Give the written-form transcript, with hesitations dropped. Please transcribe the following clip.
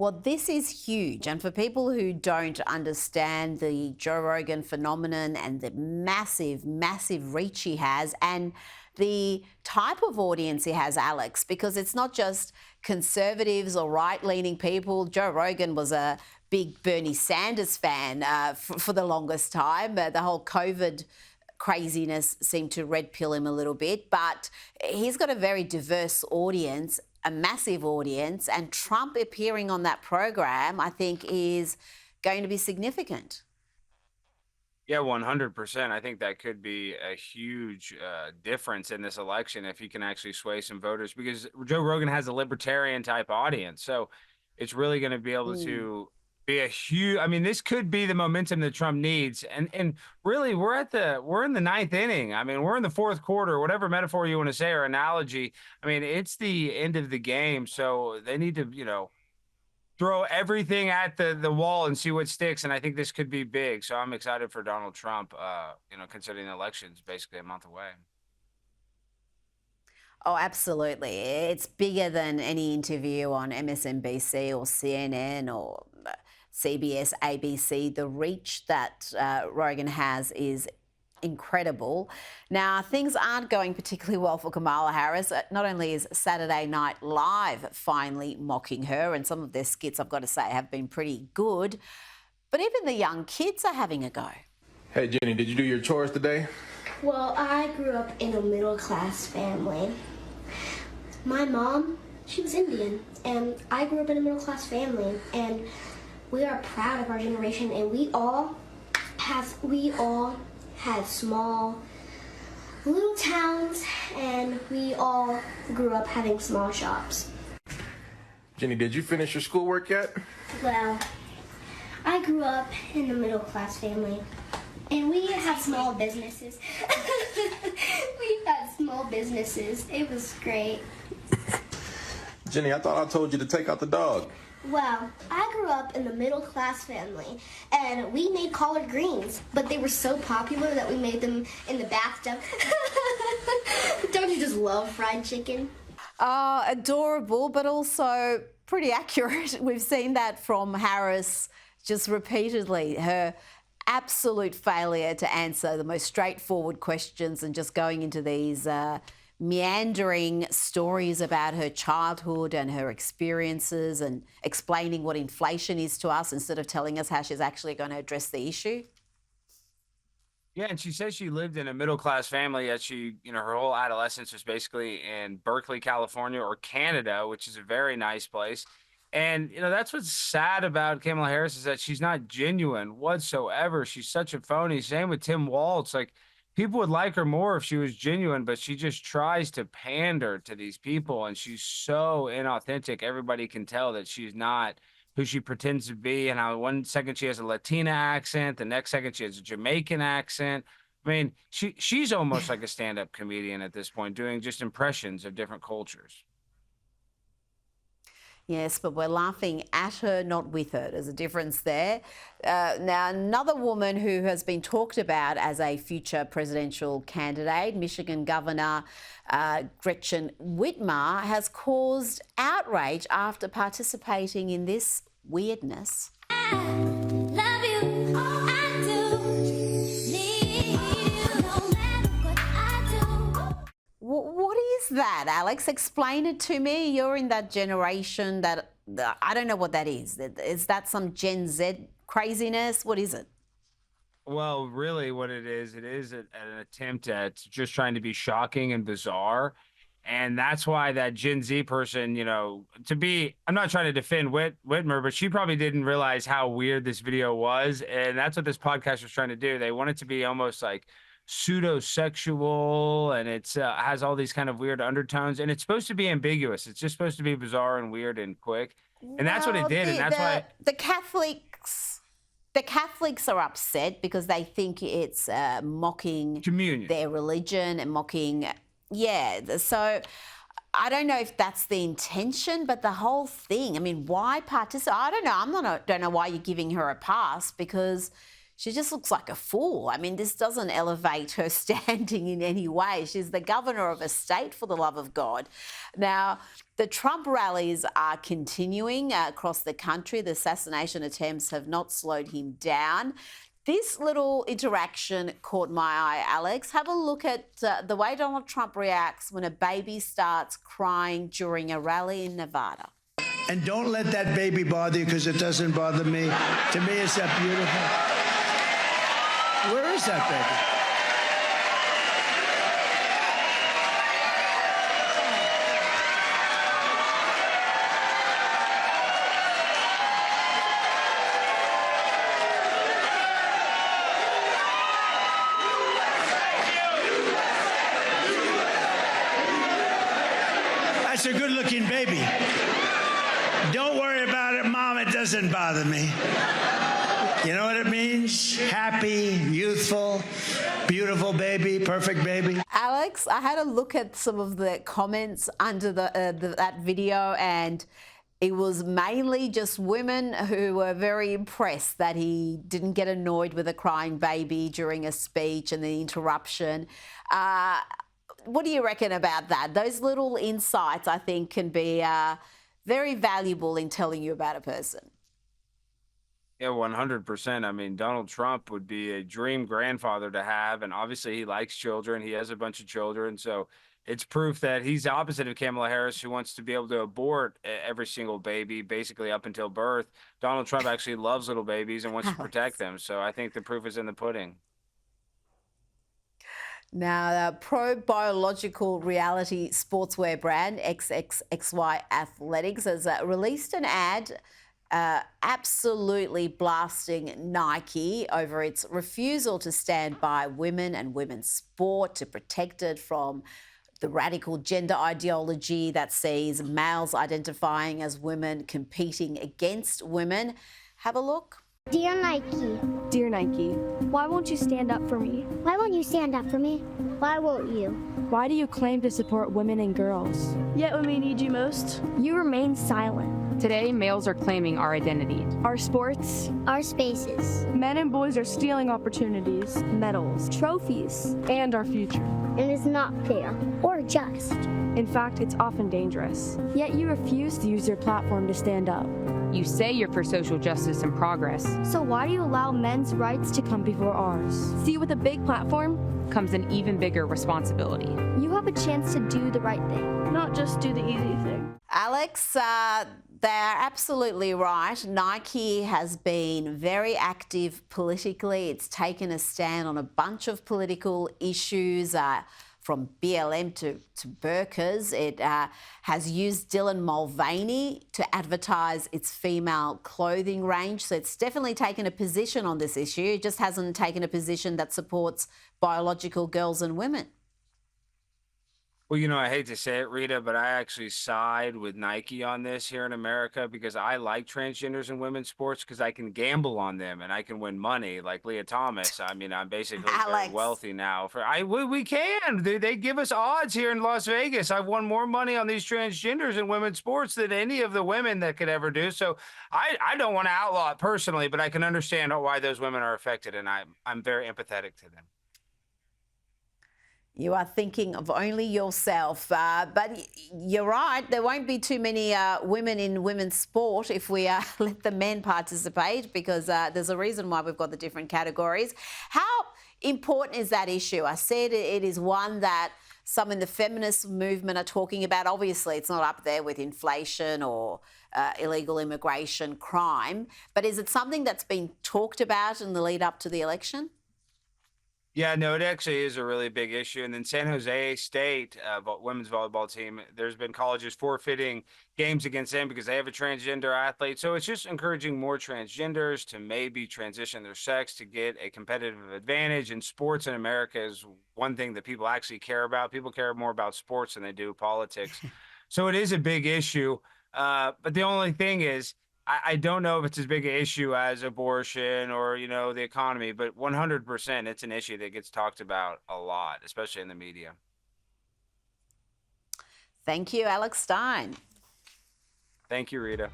Well, this is huge. And for people who don't understand the Joe Rogan phenomenon and the massive, massive reach he has and the type of audience he has, Alex, because it's not just conservatives or right-leaning people. Joe Rogan was a big Bernie Sanders fan for the longest time. The whole COVID craziness seemed to red pill him a little bit, but he's got a very diverse audience, a massive audience, and Trump appearing on that program, I think, is going to be significant. Yeah, 100%. I think that could be a huge difference in this election if he can actually sway some voters, because Joe Rogan has a libertarian type audience. So it's really going to be able to be a huge, I mean, this could be the momentum that Trump needs. And really we're in the ninth inning. I mean, we're in the fourth quarter, whatever metaphor you want to say or analogy. I mean, it's the end of the game. So they need to, throw everything at the wall and see what sticks. And I think this could be big. So I'm excited for Donald Trump, considering the election's basically a month away. Oh, absolutely. It's bigger than any interview on MSNBC or CNN or CBS, ABC. The reach that Rogan has is incredible. Now, things aren't going particularly well for Kamala Harris. Not only is Saturday Night Live finally mocking her, and some of their skits, I've got to say, have been pretty good, but even the young kids are having a go. Hey, Jenny, did you do your chores today? Well, I grew up in a middle-class family. My mom, she was Indian, and I grew up in a middle-class family, and we are proud of our generation, and we all had small little towns, and we all grew up having small shops. Jenny, did you finish your schoolwork yet? Well, I grew up in a middle-class family, and we had small businesses. We had small businesses. It was great. Jenny, I thought I told you to take out the dog. Well, I grew up in a middle-class family, and we made collard greens, but they were so popular that we made them in the bathtub. Don't you just love fried chicken? Adorable, but also pretty accurate. We've seen that from Harris just repeatedly. Her absolute failure to answer the most straightforward questions and just going into these meandering stories about her childhood and her experiences and explaining what inflation is to us instead of telling us how she's actually going to address the issue. Yeah, and she says she lived in a middle-class family, yet she, her whole adolescence was basically in Berkeley, California, or Canada, which is a very nice place. And, that's what's sad about Kamala Harris, is that she's not genuine whatsoever. She's such a phony. Same with Tim Walz. Like, people would like her more if she was genuine, but she just tries to pander to these people, and she's so inauthentic. Everybody can tell that she's not who she pretends to be, and how one second she has a Latina accent, the next second she has a Jamaican accent. I mean, she's almost like a stand-up comedian at this point, doing just impressions of different cultures. Yes, but we're laughing at her, not with her. There's a difference there. Now, another woman who has been talked about as a future presidential candidate, Michigan Governor Gretchen Whitmer, has caused outrage after participating in this weirdness. What is that, Alex? Explain it to me. You're in that generation that I don't know what that is. Is that some Gen Z craziness? What is it? Well, really what it is an attempt at just trying to be shocking and bizarre. And that's why that Gen Z person, I'm not trying to defend Whitmer, but she probably didn't realize how weird this video was. And that's what this podcast was trying to do. They want it to be almost like pseudo-sexual, and it's has all these kind of weird undertones, and it's supposed to be ambiguous. It's just supposed to be bizarre and weird and quick, and that's what it did. And that's why the Catholics are upset because they think it's mocking communion, their religion, and mocking, so I don't know if that's the intention, but the whole thing, I mean, why participate? I don't know. Don't know why you're giving her a pass, because she just looks like a fool. I mean, this doesn't elevate her standing in any way. She's the governor of a state, for the love of God. Now, the Trump rallies are continuing across the country. The assassination attempts have not slowed him down. This little interaction caught my eye, Alex. Have a look at the way Donald Trump reacts when a baby starts crying during a rally in Nevada. And don't let that baby bother you, because it doesn't bother me. To me, it's that beautiful. Where is that baby? That's a good-looking baby. Don't worry about it, Mom. It doesn't bother me. You know what it means? Happy, youthful, beautiful baby, perfect baby. Alex, I had a look at some of the comments under that video, and it was mainly just women who were very impressed that he didn't get annoyed with a crying baby during a speech and the interruption. What do you reckon about that? Those little insights, I think, can be very valuable in telling you about a person. Yeah, 100%. I mean, Donald Trump would be a dream grandfather to have. And obviously, he likes children. He has a bunch of children. So it's proof that he's the opposite of Kamala Harris, who wants to be able to abort every single baby, basically up until birth. Donald Trump actually loves little babies and wants to protect them. So I think the proof is in the pudding. Now, the pro-biological reality sportswear brand XXXY Athletics has released an ad absolutely blasting Nike over its refusal to stand by women and women's sport, to protect it from the radical gender ideology that sees males identifying as women competing against women. Have a look. Dear Nike. Dear Nike, why won't you stand up for me? Why won't you stand up for me? Why won't you? Why do you claim to support women and girls? Yet when we need you most, You remain silent. Today, males are claiming our identity. Our sports, Our spaces. men and boys are stealing opportunities, medals, trophies. and our future. And it's not fair or just. In fact, it's often dangerous. Yet you refuse to use your platform to stand up. You say you're for social justice and progress. So why do you allow men's rights to come before ours? See, with a big platform, Comes an even bigger responsibility. you have a chance to do the right thing. Not just do the easy thing. Alex, they're absolutely right. Nike has been very active politically. It's taken a stand on a bunch of political issues, from BLM to burqas. It has used Dylan Mulvaney to advertise its female clothing range. So it's definitely taken a position on this issue. It just hasn't taken a position that supports biological girls and women. Well, you know, I hate to say it, Rita, but I actually side with Nike on this here in America, because I like transgenders in women's sports because I can gamble on them and I can win money like Leah Thomas. I mean, I'm basically very Alex. wealthy now. We can. They give us odds here in Las Vegas. I've won more money on these transgenders in women's sports than any of the women that could ever do. So I don't want to outlaw it personally, but I can understand why those women are affected, and I'm very empathetic to them. You are thinking of only yourself. But you're right, there won't be too many women in women's sport if we let the men participate, because there's a reason why we've got the different categories. How important is that issue? I said it is one that some in the feminist movement are talking about. Obviously, it's not up there with inflation or illegal immigration, crime. But is it something that's been talked about in the lead up to the election? Yeah, no, it actually is a really big issue. And then San Jose State women's volleyball team, there's been colleges forfeiting games against them because they have a transgender athlete. So it's just encouraging more transgenders to maybe transition their sex to get a competitive advantage. And sports in America is one thing that people actually care about. People care more about sports than they do politics. So it is a big issue. But the only thing is, I don't know if it's as big an issue as abortion or, you know, the economy, but 100% it's an issue that gets talked about a lot, especially in the media. Thank you, Alex Stein. Thank you, Rita.